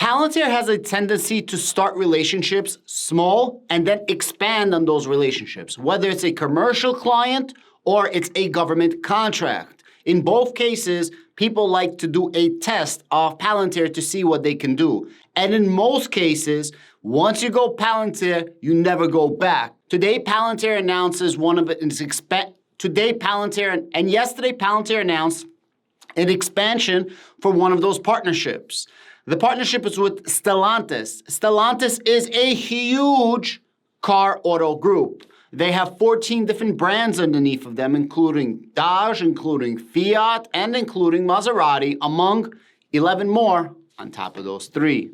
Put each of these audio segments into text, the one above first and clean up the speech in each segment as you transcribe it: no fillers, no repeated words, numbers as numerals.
Palantir has a tendency to start relationships small and then expand on those relationships, whether it's a commercial client or it's a government contract. In both cases, people like to do a test of Palantir to see what they can do. And in most cases, once you go Palantir, you never go back. Today, Palantir announces one of its yesterday Palantir announced an expansion for one of those partnerships. The partnership is with Stellantis. Stellantis is a huge car auto group. They have 14 different brands underneath of them, including Dodge, including Fiat, and including Maserati, among 11 more on top of those three.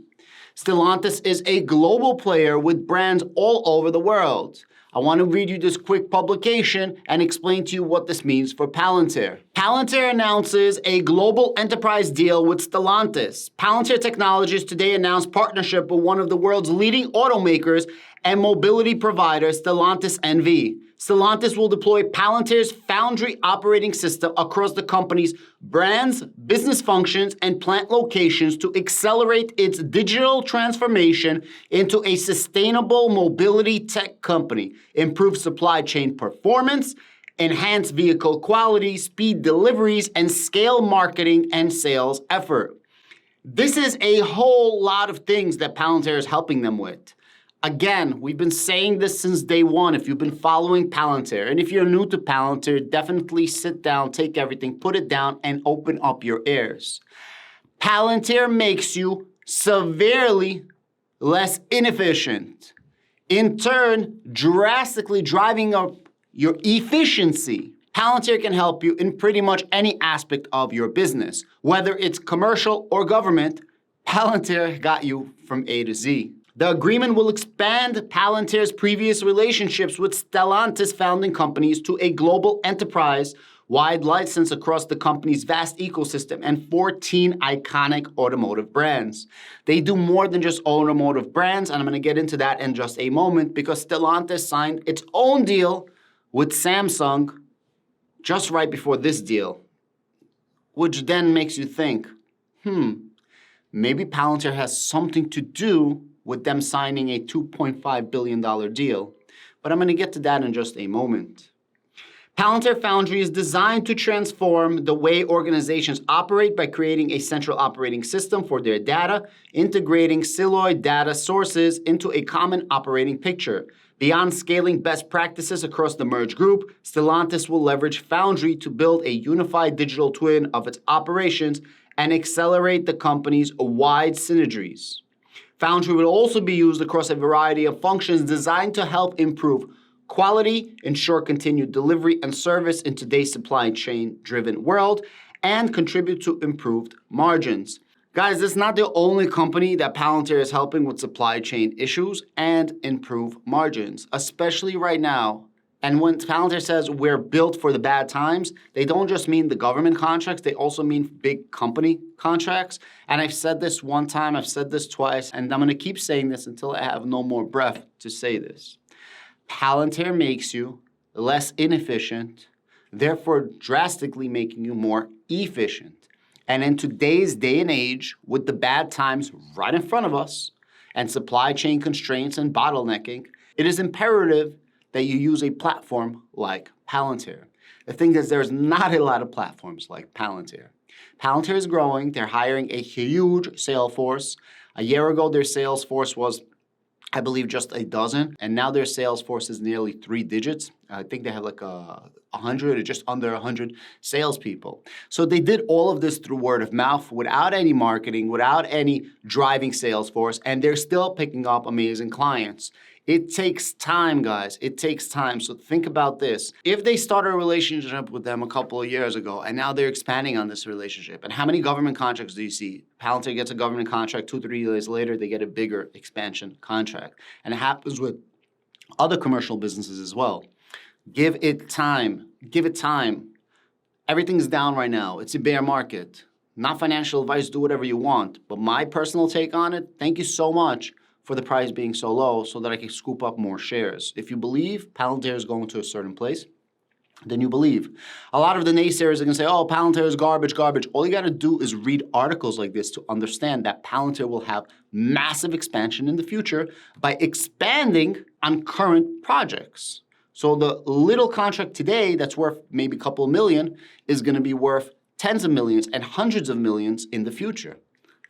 Stellantis is a global player with brands all over the world. I want to read you this quick publication and explain to you what this means for Palantir. Palantir announces a global enterprise deal with Stellantis. Palantir Technologies today announced partnership with one of the world's leading automakers and mobility provider, Stellantis NV. Stellantis will deploy Palantir's Foundry operating system across the company's brands, business functions, and plant locations to accelerate its digital transformation into a sustainable mobility tech company, improve supply chain performance, enhance vehicle quality, speed deliveries, and scale marketing and sales effort. This is a whole lot of things that Palantir is helping them with. Again, we've been saying this since day one if you've been following Palantir. And if you're new to Palantir, definitely sit down, take everything, put it down, and open up your ears. Palantir makes you severely less inefficient, in turn, drastically driving up your efficiency. Palantir can help you in pretty much any aspect of your business. Whether it's commercial or government, Palantir got you from A to Z. The agreement will expand Palantir's previous relationships with Stellantis founding companies to a global enterprise-wide license across the company's vast ecosystem and 14 iconic automotive brands. They do more than just automotive brands, and I'm going to get into that in just a moment because Stellantis signed its own deal with Samsung just right before this deal, which then makes you think, maybe Palantir has something to do with them signing a $2.5 billion deal. But I'm going to get to that in just a moment. Palantir Foundry is designed to transform the way organizations operate by creating a central operating system for their data, integrating siloed data sources into a common operating picture. Beyond scaling best practices across the merged group, Stellantis will leverage Foundry to build a unified digital twin of its operations and accelerate the company's wide synergies. Foundry will also be used across a variety of functions designed to help improve quality, ensure continued delivery and service in today's supply chain-driven world, and contribute to improved margins. Guys, this is not the only company that Palantir is helping with supply chain issues and improve margins, especially right now. And when Palantir says we're built for the bad times, they don't just mean the government contracts, they also mean big company contracts. And I've said this one time, I've said this twice, and I'm gonna keep saying this until I have no more breath to say this. Palantir makes you less inefficient, therefore drastically making you more efficient. And in today's day and age, with the bad times right in front of us, and supply chain constraints and bottlenecking, it is imperative that you use a platform like Palantir. The thing is, there's not a lot of platforms like Palantir. Palantir is growing. They're hiring a huge sales force. A year ago, their sales force was, I believe, just a dozen, and now their sales force is nearly 3 digits. I think they have like 100 or just under 100 salespeople. So they did all of this through word of mouth, without any marketing, without any driving sales force, and they're still picking up amazing clients. It takes time, guys. It takes time. So think about this. If they started a relationship with them a couple of years ago, and now they're expanding on this relationship, and how many government contracts do you see? Palantir gets a government contract, 2-3 years later, they get a bigger expansion contract. And it happens with other commercial businesses as well. Give it time. Give it time. Everything's down right now. It's a bear market. Not financial advice, do whatever you want. But my personal take on it, thank you so much for the price being so low so that I can scoop up more shares. If you believe Palantir is going to a certain place, than you believe. A lot of the naysayers are going to say, oh, Palantir is garbage, garbage. All you got to do is read articles like this to understand that Palantir will have massive expansion in the future by expanding on current projects. So the little contract today that's worth maybe a couple of million is going to be worth tens of millions and hundreds of millions in the future.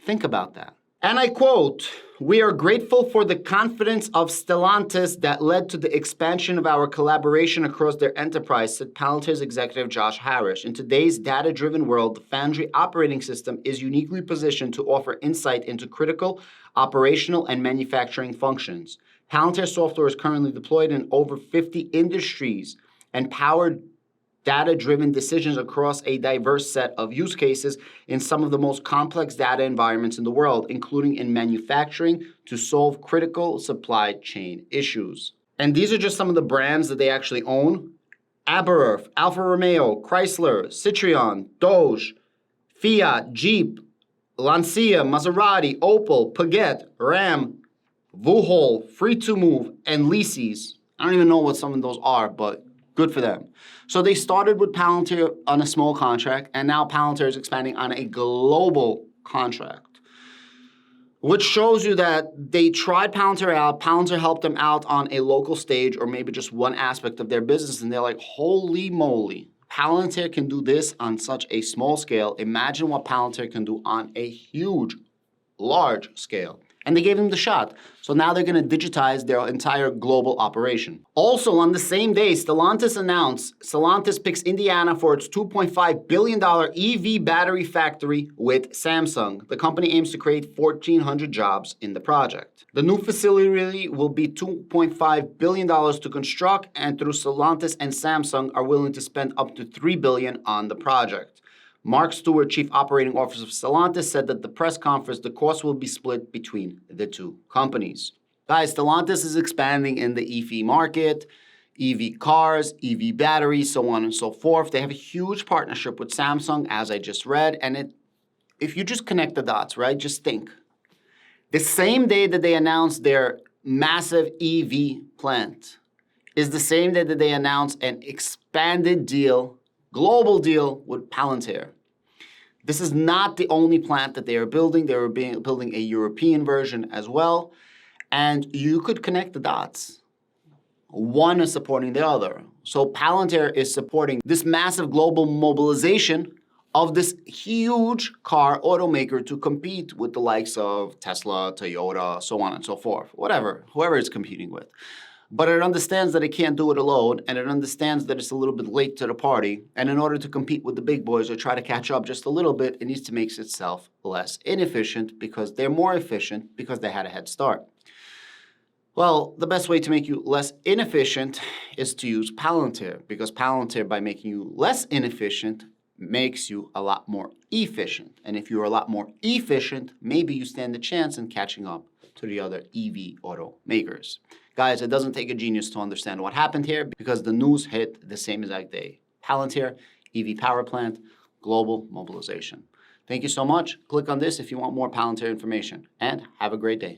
Think about that. And I quote, "We are grateful for the confidence of Stellantis that led to the expansion of our collaboration across their enterprise," said Palantir's executive Josh Harris. "In today's data-driven world, the Foundry operating system is uniquely positioned to offer insight into critical operational and manufacturing functions. Palantir software is currently deployed in over 50 industries and powered data-driven decisions across a diverse set of use cases in some of the most complex data environments in the world, including in manufacturing to solve critical supply chain issues." And these are just some of the brands that they actually own. Aberth, Alfa Romeo, Chrysler, Citroën, Dodge, Fiat, Jeep, Lancia, Maserati, Opel, Peugeot, Ram, Vuhol, Free2Move, and Leases. I don't even know what some of those are, but good for them. So they started with Palantir on a small contract, and now Palantir is expanding on a global contract, which shows you that they tried Palantir out. Palantir helped them out on a local stage or maybe just one aspect of their business, and they're like, holy moly, Palantir can do this on such a small scale. Imagine what Palantir can do on a huge, large scale. And they gave them the shot. So now they're going to digitize their entire global operation. Also, on the same day, Stellantis announced Stellantis picks Indiana for its $2.5 billion EV battery factory with Samsung. The company aims to create 1,400 jobs in the project. The new facility will be $2.5 billion to construct, and through Stellantis and Samsung are willing to spend up to $3 billion on the project. Mark Stewart, Chief Operating Officer of Stellantis, said at the press conference the cost will be split between the two companies. Guys, Stellantis is expanding in the EV market, EV cars, EV batteries, so on and so forth. They have a huge partnership with Samsung, as I just read, and if you just connect the dots, right, just think. The same day that they announced their massive EV plant is the same day that they announced an expanded deal, global deal with Palantir. This is not the only plant that they are building. They are building a European version as well. And you could connect the dots. One is supporting the other. So Palantir is supporting this massive global mobilization of this huge car automaker to compete with the likes of Tesla, Toyota, so on and so forth. Whoever it's competing with. But it understands that it can't do it alone, and it understands that it's a little bit late to the party. And in order to compete with the big boys or try to catch up just a little bit, it needs to make itself less inefficient because they're more efficient because they had a head start. Well, the best way to make you less inefficient is to use Palantir, because Palantir, by making you less inefficient, makes you a lot more efficient. And if you're a lot more efficient, maybe you stand a chance in catching up to the other EV automakers. Guys, it doesn't take a genius to understand what happened here because the news hit the same exact day. Palantir, EV power plant, global mobilization. Thank you so much. Click on this if you want more Palantir information, and have a great day.